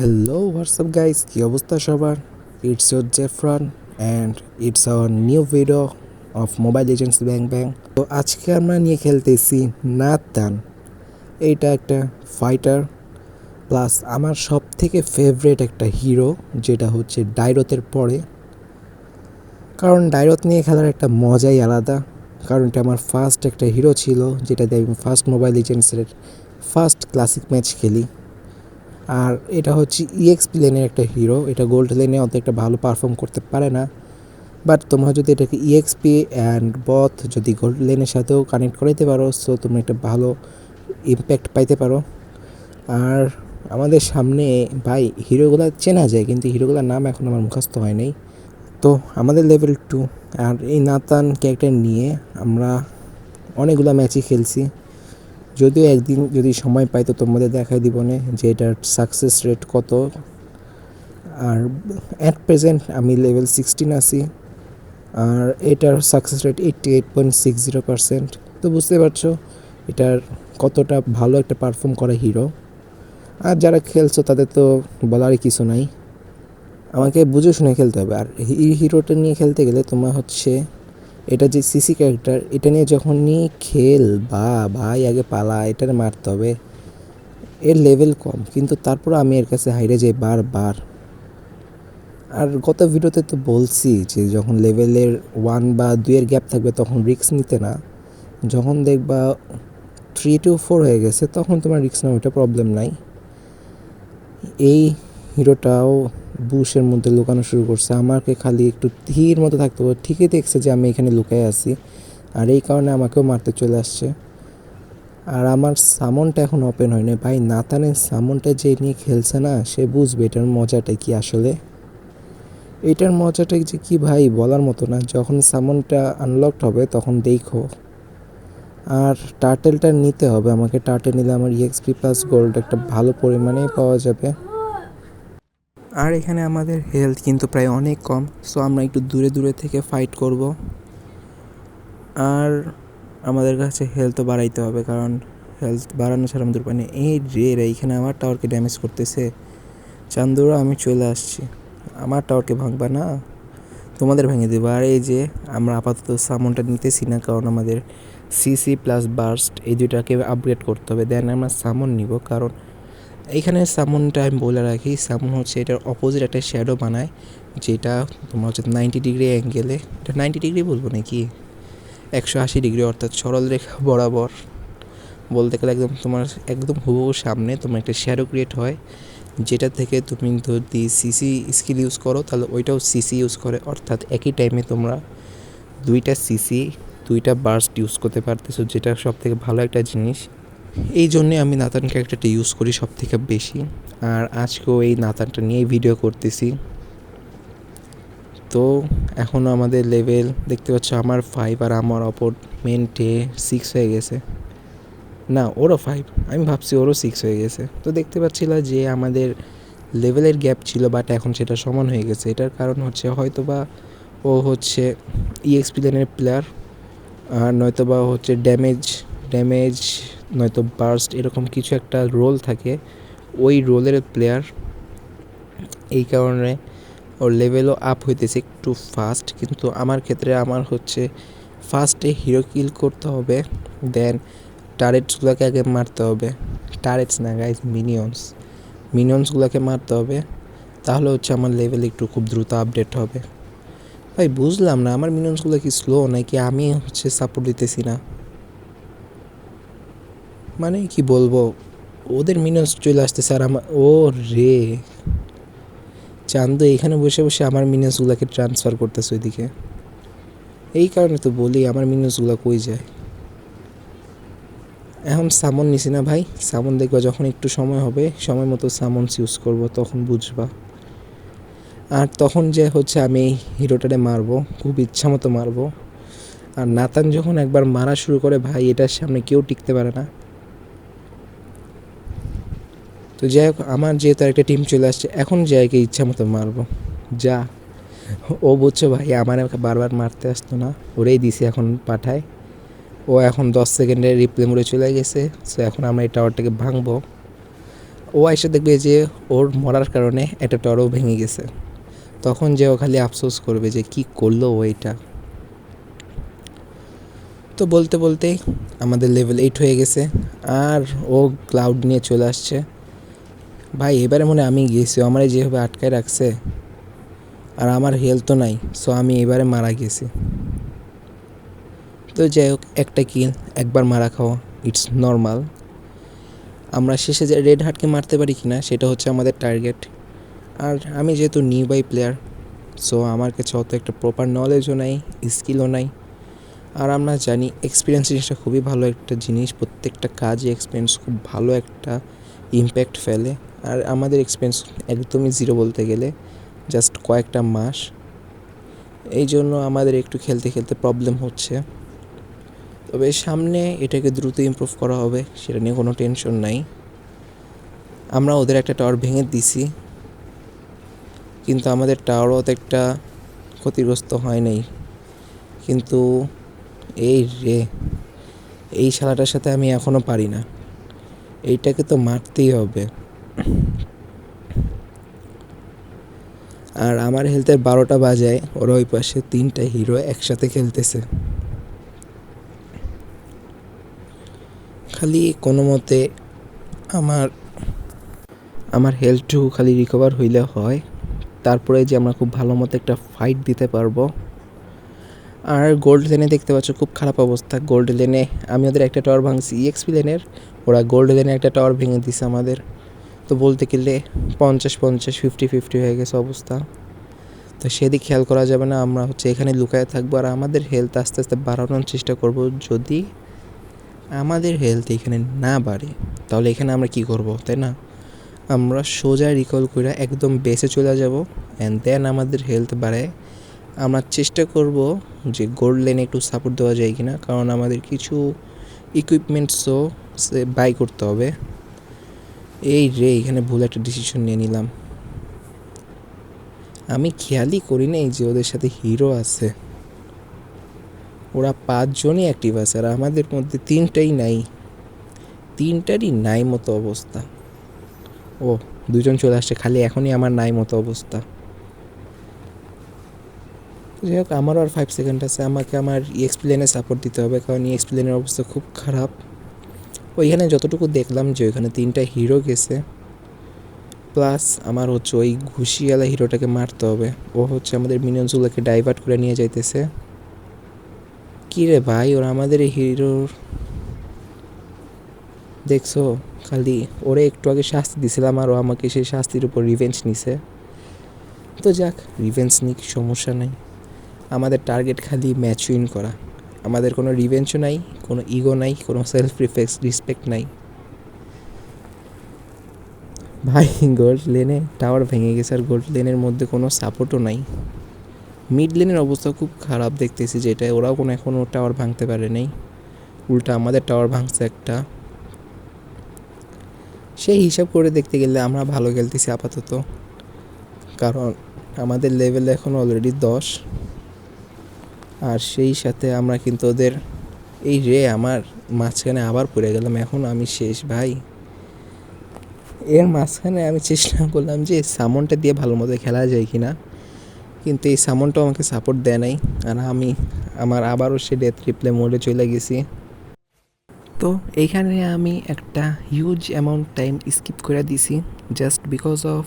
Hello WhatsApp guys, কী অবস্থা সবার? It's your Jefran and it's our new video of mobile agents bang bang. তো আজকে আমরা নিয়ে খেলতেছি নাতান। এইটা একটা ফাইটার প্লাস আমার সব থেকে ফেভারেট একটা হিরো, যেটা হচ্ছে ডাইরথের পরে। কারণ ডাইরথ নিয়ে খেলার একটা মজাই আলাদা। কারণ এটা আমার ফার্স্ট একটা হিরো ছিল, যেটা দিয়ে আমি ফার্স্ট মোবাইল এজেন্টসের ফার্স্ট ক্লাসিক ম্যাচ খেলি। আর এটা হচ্ছে ইএক্সপি লেনের একটা হিরো। এটা গোল্ড লেনে অত একটা ভালো পারফর্ম করতে পারে না, বাট তোমরা যদি এটাকে ইএক্সপি অ্যান্ড বথ যদি গোল্ড লেনের সাথেও কানেক্ট করাইতে পারো, সো তুমি একটা ভালো ইম্প্যাক্ট পাইতে পারো। আর আমাদের সামনে ভাই হিরোগুলো চেনা যায়, কিন্তু হিরোগুলোর নাম এখন আমার মুখস্থ হয় নাই। তো আমাদের লেভেল 2, আর এই নাতান ক্যারেক্টার নিয়ে আমরা অনেকগুলো ম্যাচই খেলছি। যদিও একদিন যদি সময় পাই তো তোমাদের দেখাই দিব না যে এটার সাকসেস রেট কত। আর অ্যাট প্রেজেন্ট আমি লেভেল 16 আছি, আর এটার সাকসেস রেট 88.60%। তো বুঝতে পারছো এটার কতটা ভালো একটা পারফর্ম করা হিরো। আর যারা খেলছো তাদের তো বলারই কিছু নাই, আমাকে বুঝে শুনে খেলতে হবে। আর এই হিরোটা নিয়ে খেলতে গেলে তোমার হচ্ছে এটা যে সিসি ক্যারেক্টার, এটা নিয়ে যখনই খেল বা ভাই আগে পালা এটার মারতে হবে। এর লেভেল কম, কিন্তু তারপর আমি এর কাছে হাইরে যাই বারবার। আর গত ভিডিওতে তো বলছি যে যখন লেভেলের 1 বা 2 গ্যাপ থাকবে তখন রিস্ক নিতে না। যখন দেখবা 3 to 4 হয়ে গেছে তখন তোমার রিস্ক নেওয়া ওটা প্রবলেম নাই। এই হিরোটাও বুশের মধ্যে লুকানো শুরু করছে, আমাকে খালি একটু ধীর মতো থাকতে হবে। ঠিকই দেখছে যে আমি এখানে লুকাই আছি, আর এই কারণে আমাকেও মারতে চলে আসছে। আর আমার সামনটা এখন ওপেন হয় না ভাই। নাতানের সামনটা যে নিয়ে খেলছে না, সে বুঝবে এটার মজাটা কি আসলে। এটার মজাটা যে কি ভাই বলার মতো না। যখন সামনটা আনলকড হবে তখন দেখো। আর টার্টেলটা নিতে হবে আমাকে। টার্টেল নিলে আমার ইএক্সপি প্লাস গোল্ড একটা ভালো পরিমাণে পাওয়া যাবে। আর এখানে আমাদের হেলথ কিন্তু প্রায় অনেক কম, সো আমরা একটু দূরে দূরে থেকে ফাইট করব। আর আমাদের কাছে হেলথও বাড়াইতে হবে, কারণ হেলথ বাড়ানো ছাড়া আমাদের উপায় নেই। এই রে এইখানে আমার টাওয়ারকে ড্যামেজ করতেছে। চান্দুরা আমি চলে আসছি, আমার টাওয়ারকে ভাঙবা না, তোমাদের ভেঙে দেবো। আর এই যে আমরা আপাতত সামনটা নিতেছি না, কারণ আমাদের সিসি প্লাস বার্স্ট এই দুইটাকে আপগ্রেড করতে হবে, দেন আমরা সামন নিব। কারণ এইখানে সামনটা আমি বলে রাখি, সামন হচ্ছে এটার অপোজিট একটা শ্যাডো বানায়, যেটা তোমার হচ্ছে 90 ডিগ্রি অ্যাঙ্গেলে। এটা 90 ডিগ্রি বলবো নাকি, 180 ডিগ্রি, অর্থাৎ সরল রেখা বরাবর বলতে গেলে একদম তোমার একদম হুবহু সামনে তোমার একটা শ্যাডো ক্রিয়েট হয়, যেটা থেকে তুমি যদি সিসি স্কিল ইউজ করো তাহলে ওইটাও সিসি ইউজ করে। অর্থাৎ একই টাইমে তোমরা দুইটা সিসি দুইটা বার্স্ট ইউজ করতে পারতেছো, যেটা সব থেকে ভালো একটা জিনিস। এই জন্যে আমি নাতান ক্যারেক্টারটা ইউজ করি সব থেকে বেশি। আর আজকেও এই নাতানটা নিয়েই ভিডিও করতেছি। তো এখনও আমাদের লেভেল দেখতে পাচ্ছ আমার 5, আর আমার অপর মেন্টে 6 হয়ে গেছে। না, ওরও 5, আমি ভাবছি ওরও 6 হয়ে গেছে। তো দেখতে পাচ্ছিলাম যে আমাদের লেভেলের গ্যাপ ছিল, বাট এখন সেটা সমান হয়ে গেছে। এটার কারণ হচ্ছে হয়তো বা ও হচ্ছে ইএক্সপি লেনের প্লেয়ার, আর নয়তো বা হচ্ছে ড্যামেজ নয়তো বার্স্ট, এরকম কিছু একটা রোল থাকে, ওই রোলের প্লেয়ার। এই কারণে ওর লেভেলও আপ হইতেছে একটু ফাস্ট। কিন্তু আমার ক্ষেত্রে আমার হচ্ছে ফার্স্টে হিরো কিল করতে হবে, দেন টারেটসগুলোকে আগে মারতে হবে। টারেটস না গাইজ, মিনিয়ন্সগুলোকে মারতে হবে, তাহলে হচ্ছে আমার লেভেল একটু খুব দ্রুত আপডেট হবে। ভাই বুঝলাম না, আমার মিনিয়ন্সগুলো কি স্লো নাকি আমি হচ্ছে সাপোর্ট দিতেছি না? মানে কি বলবো, ওদের মিনিয়ন্স চলে আসতেছে আর আমার ও রে চান্দু এখানে বসে বসে আমার মিনিয়ন্সগুলোকে ট্রান্সফার করতেছে ওইদিকে। এই কারণে তো বলি আমার মিনিয়ন্সগুলো কই যায়। এখন সামন নিছি না ভাই, সামন দেখবা যখন একটু সময় হবে, সময় মতো সামন্স ইউজ করব, তখন বুঝবা। আর তখন যে হচ্ছে আমি হিরোটারে মারবো, খুব ইচ্ছা মতো মারবো। আর নাতান যখন একবার মারা শুরু করে ভাই, এটার সামনে কেউ টিকতে পারে না। তো যাই হোক, আমার যেহেতু একটা টিম চলে আসছে, এখন যাইকে ইচ্ছা মতো মারবো। যা ও বুঝছো ভাই, আমার বারবার মারতে আসতো না, ওরেই দিছি এখন পাঠায়। ও এখন 10 সেকেন্ডে রিপ্লে মোড়ে চলে গেছে। সো এখন আমরা এই টাওয়ারটাকে ভাঙবো। ও এসে দেখবে যে ওর মরার কারণে একটা টাওয়ারও ভেঙে গেছে, তখন যে ও খালি আফসোস করবে যে কি করলো ও এটা। তো বলতে বলতেই আমাদের লেভেল 8 হয়ে গেছে, আর ও ক্লাউড নিয়ে চলে আসছে। ভাই এবারে মনে হয় আমি গিয়েছি, আমার যেভাবে আটকায় রাখছে, আর আমার হেলথও নাই, সো আমি এবারে মারা গেছি। তো যাই হোক, একটা কিল, একবার মারা খাওয়া, ইটস নর্মাল। আমরা শেষে যে রেড হার্টকে মারতে পারি কিনা সেটা হচ্ছে আমাদের টার্গেট। আর আমি যেহেতু নিউ বাই প্লেয়ার, সো আমার কাছে অত একটা প্রপার নলেজও নাই, স্কিলও নাই। আর আমরা জানি এক্সপিরিয়েন্স জিনিসটা খুবই ভালো একটা জিনিস, প্রত্যেকটা কাজে এক্সপিরিয়েন্স খুব ভালো একটা ইম্প্যাক্ট ফেলে। আর আমাদের এক্সপিরিয়েন্স একদমই জিরো বলতে গেলে, জাস্ট কয়েকটা মাস। এই জন্য আমাদের একটু খেলতে খেলতে প্রবলেম হচ্ছে, তবে সামনে এটাকে দ্রুত ইমপ্রুভ করা হবে, সেটা নিয়ে কোনো টেনশন নাই। আমরা ওদের একটা টাওয়ার ভেঙে দিছি, কিন্তু আমাদের টাওয়ারও তো একটা ক্ষতিগ্রস্ত হয় নাই। কিন্তু এই রে, এই শালাটার সাথে আমি এখনও পারি না, এইটাকে তো মারতেই হবে। আর আমার হেলথের 12টা বাজায়, ওরা ওই পাশে 3টা হিরো একসাথে খেলতেছে। খালি কোনো মতে আমার আমার হেলথটুকু খালি রিকভার হইলে হয়, তারপরে যে আমরা খুব ভালো মতো একটা ফাইট দিতে পারবো। আর গোল্ড লেনে দেখতে পাচ্ছ খুব খারাপ অবস্থা। গোল্ড লেনে আমি ওদের একটা টাওয়ার ভাঙছি EXP লেনের, ওরা গোল্ড লেনে একটা টাওয়ার ভেঙে দিছে আমাদের। তো বলতে গেলে 50-50, 50-50 হয়ে গেছে অবস্থা। তো সেদিক খেয়াল করা যাবে না, আমরা হচ্ছে এখানে লুকায়ে থাকবো আর আমাদের হেলথ আস্তে আস্তে বাড়ানোর চেষ্টা করব। যদি আমাদের হেলথ এখানে না বাড়ে তাহলে এখানে আমরা কি করব, তাই না? আমরা সোজা রিকল করে একদম বেসে চলে যাব, অ্যান্ড দেন আমাদের হেলথ বাড়ায় আমরা চেষ্টা করব যে গোল্ড লেনে একটু সাপোর্ট দেওয়া যায় কি না, কারণ আমাদের কিছু ইকুইপমেন্টসও বাই করতে হবে। এই রে, এখানে ভুল একটা ডিসিশন নিয়ে নিলাম, আমি খেয়ালই করি নাই যে ওদের সাথে হিরো আছে। ওরা 5 জনই অ্যাক্টিভ আছে আর আমাদের মধ্যে 3টাই নাই, 3টারই নাই মতো অবস্থা। ও 2জন চলে আসছে, খালি এখনই আমার নাই মতো অবস্থা। যাই হোক, আমারও আর 5 সেকেন্ড আছে, আমাকে আমার EXP লেনে সাপোর্ট দিতে হবে, কারণ EXP লেনের অবস্থা খুব খারাপ। ওইখানে যতটুকু দেখলাম যে ওইখানে 3টা হিরো গেছে, প্লাস আমার হচ্ছে ওই ঘুষিওয়ালা হিরোটাকে মারতে হবে। ও হচ্ছে আমাদের মিনিয়নসগুলোকে ডাইভার্ট করে নিয়ে যাইতেছে। কী রে ভাই, ওরা আমাদের এই হিরোর দেখছো, খালি ওরে একটু আগে শাস্তি দিছিলাম আর ও আমাকে সেই শাস্তির উপর রিভেঞ্জ নিছে। তো যাক, রিভেঞ্জ নিক, সমস্যা নাই। আমাদের টার্গেট খালি ম্যাচ উইন করা, আমাদের কোনো রিভেঞ্জও নাই, কোনো ইগো নাই, কোনো সেলফ রেসপেক্ট নাই। ভাই গোল্ড লেনে টাওয়ার ভেঙে গেছে আর গোল্ড লেনের মধ্যে কোনো সাপোর্টও নাই। মিড লেনের অবস্থা খুব খারাপ দেখতেছি, যেটা ওরাও কোনো এখনও টাওয়ার ভাঙতে পারে নাই, উল্টা আমাদের টাওয়ার ভাঙছে একটা। সেই হিসাব করে দেখতে গেলে আমরা ভালো খেলতেছি আপাতত, কারণ আমাদের লেভেল এখন অলরেডি 10। আর সেই সাথে আমরা কিন্তু ওদের এই রে, আমার মাঝখানে আবার পড়ে গেলাম, এখন আমি শেষ ভাই। এর মাঝখানে আমি চেষ্টা করলাম যে সামনটা দিয়ে ভালো মতো খেলা যায় কি না, কিন্তু এই সামনটাও আমাকে সাপোর্ট দেয় নাই, আর আমি আবারও সে ডেথ রিপ্লে মোডে চলে গেছি। তো এইখানে আমি একটা হিউজ অ্যামাউন্ট টাইম স্কিপ করে দিছি, জাস্ট বিকজ অফ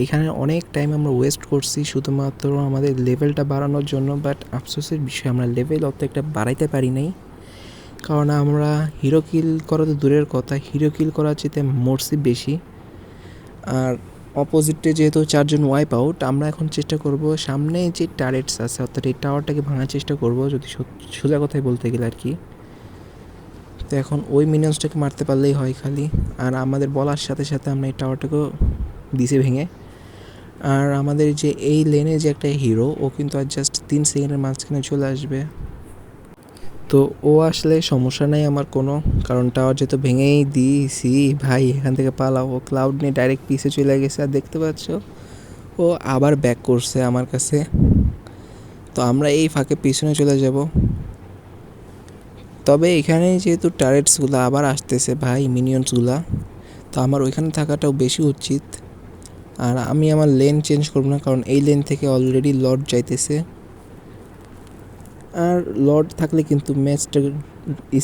এইখানে অনেক টাইম আমরা ওয়েস্ট করছি শুধুমাত্র আমাদের লেভেলটা বাড়ানোর জন্য। বাট আফসোসের বিষয়, আমরা লেভেল অত একটা বাড়াইতে পারি নাই, কারণ আমরা হিরো কিল করা তো দূরের কথা, হিরো কিল করার চেয়ে মরছি বেশি। আর অপোজিটে যেহেতু 4 জন ওয়াইপ আউট, আমরা এখন চেষ্টা করব সামনে যে টারেটস আছে অর্থাৎ এই টাওয়ারটাকে ভাঙার চেষ্টা করব, যদি সোজা কথাই বলতে গেলে আর কি। তো এখন ওই মিনিয়ন্সটাকে মারতে পারলেই হয় খালি, আর আমাদের বলার সাথে সাথে আমরা এই টাওয়ারটাকেও দিছে ভেঙে। আর আমাদের যে এই লেনে যে একটা হিরো, ও কিন্তু আর জাস্ট 3 সেকেন্ডের মাঝখানে চলে আসবে। তো ও আসলে সমস্যা নাই আমার কোনো, কারণ টাওয়ার যেহেতু ভেঙেই দিয়েছি ভাই, এখান থেকে পালাও। ও ক্লাউড নিয়ে ডাইরেক্ট পিছে চলে গেছে, আর দেখতে পাচ্ছ ও আবার ব্যাক করছে আমার কাছে। তো আমরা এই ফাঁকে পিছনে চলে যাব। তবে এখানে যেহেতু টারেটসগুলো আবার আসতেছে ভাই, মিনিয়ন্সগুলা, তো আমার ওইখানে থাকাটাও বেশি উচিত। আর আমি আমার লেন চেঞ্জ করব না, কারণ এই লেন থেকে অলরেডি লর্ড যাইতেছে। আর লর্ড থাকলে কিন্তু ম্যাচটা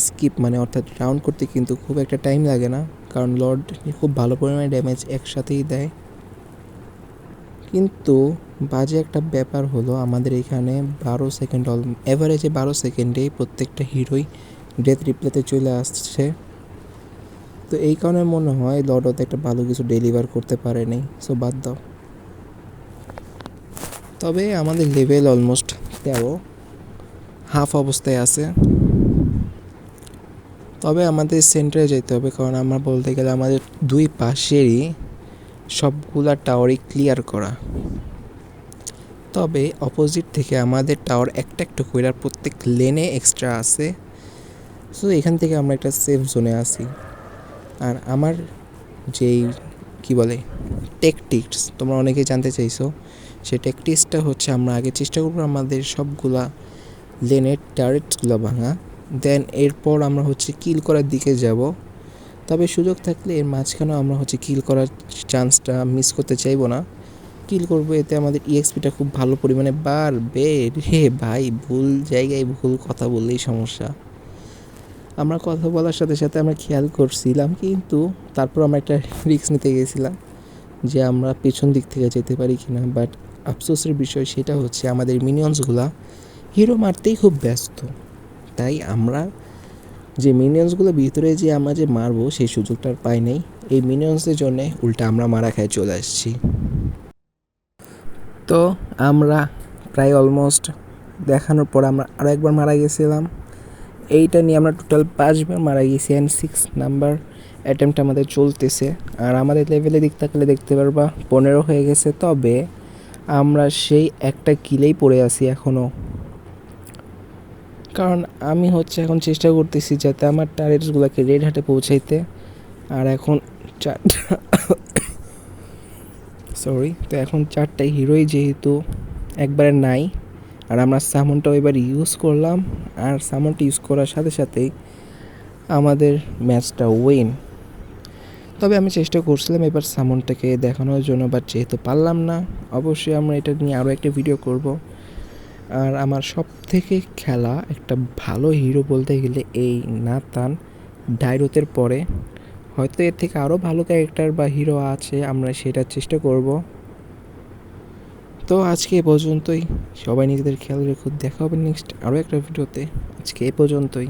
স্কিপ মানে অর্থাৎ রাউন্ড করতে কিন্তু খুব একটা টাইম লাগে না, কারণ লর্ড খুব ভালো পরিমাণে ড্যামেজ একসাথেই দেয়। কিন্তু বাজে একটা ব্যাপার হলো আমাদের এখানে 12 সেকেন্ড এভারেজে 12 সেকেন্ডেই প্রত্যেকটা হিরোই ডেথ রিপ্লেতে চলে আসছে। তো এই কারণে মনে হয় লর্ড হতে একটা ভালো কিছু ডেলিভার করতে পারেনি, সো বাদ দাও। তবে আমাদের লেভেল অলমোস্ট 13, হাফ অবস্থায় আছে। তবে আমাদের সেন্টারে যেতে হবে, কারণ আমার বলতে গেলে আমাদের দুই পাশেরই সবগুলা টাওয়ারই ক্লিয়ার করা। তবে অপোজিট থেকে আমাদের টাওয়ার একটা একটা করে প্রত্যেক লেনে এক্সট্রা আছে। সো এখান থেকে আমরা একটা সেফ জোনে আসি। আর আমার যেই কি বলে টেকটিক্স তোমরা অনেকেই জানতে চাইছো, সেই টেকটিক্সটা হচ্ছে আমরা আগে চেষ্টা করবো আমাদের সবগুলা লেনের টার্গেটগুলো ভাঙা, দেন এরপর আমরা হচ্ছে কিল করার দিকে যাব। তবে সুযোগ থাকলে এর মাঝখানেও আমরা হচ্ছে কিল করার চান্সটা মিস করতে চাইবো না। কিল করবো, এতে আমাদের ইএক্সপিটা খুব ভালো পরিমাণে বাড়বে। রে ভাই, ভুল জায়গায় ভুল কথা বললেই সমস্যা। আমরা কথা বলার সাথে সাথে আমরা খেয়াল করছিলাম, কিন্তু তারপর আমরা একটা রিস্ক নিতে গেছিলাম যে আমরা পেছন দিক থেকে যেতে পারি কিনা। বাট আফসোসের বিষয় সেটা হচ্ছে আমাদের মিনিয়ন্সগুলা হিরো মারতেই খুব ব্যস্ত, তাই আমরা যে মিনিয়ন্সগুলো ভিতরে যে আমরা যে মারবো সেই সুযোগটা আর পাই নাই। এই মিনিয়ন্সের জন্য উল্টা আমরা মারা খায় চলে আসছি। তো আমরা প্রায় অলমোস্ট দেখানোর পর আমরা আরও একবার মারা গেছিলাম। এইটা নিয়ে আমরা টোটাল 5বার মারা গেছি, অ্যান্ড 6 নাম্বার অ্যাটেম্পট আমাদের চলতেছে। আর আমাদের লেভেলে দিক থাকলে দেখতে পারবা 15 হয়ে গেছে। তবে আমরা সেই একটা কিলেই পড়ে আছি এখনও, কারণ আমি হচ্ছে এখন চেষ্টা করতেছি যাতে আমার টার্গেটসগুলোকে রেড হাটে পৌঁছাইতে। আর এখন তো এখন 4টাই হিরোই যেহেতু একবারে নাই, আর আমরা সামনটাও এবার ইউজ করলাম। আর সামনটা ইউজ করার সাথে সাথেই আমাদের ম্যাচটা উইন। তবে আমি চেষ্টা করছিলাম এবার সামনটাকে দেখানোর জন্য, বাট যেহেতু পারলাম না, অবশ্যই আমরা এটা নিয়ে আরও একটা ভিডিও করব। আর আমার সব থেকে খেলা একটা ভালো হিরো বলতে গেলে এই নাতান ডাইরোতের পরে। হয়তো এর থেকে আরও ভালো ক্যারেক্টার বা হিরো আছে, আমরা সেটার চেষ্টা করব। তো আজকে এ পর্যন্তই, সবাই নিজেদের খেয়াল রেখো, দেখা হবে নেক্সট আরও একটা ভিডিওতে। আজকে এ পর্যন্তই।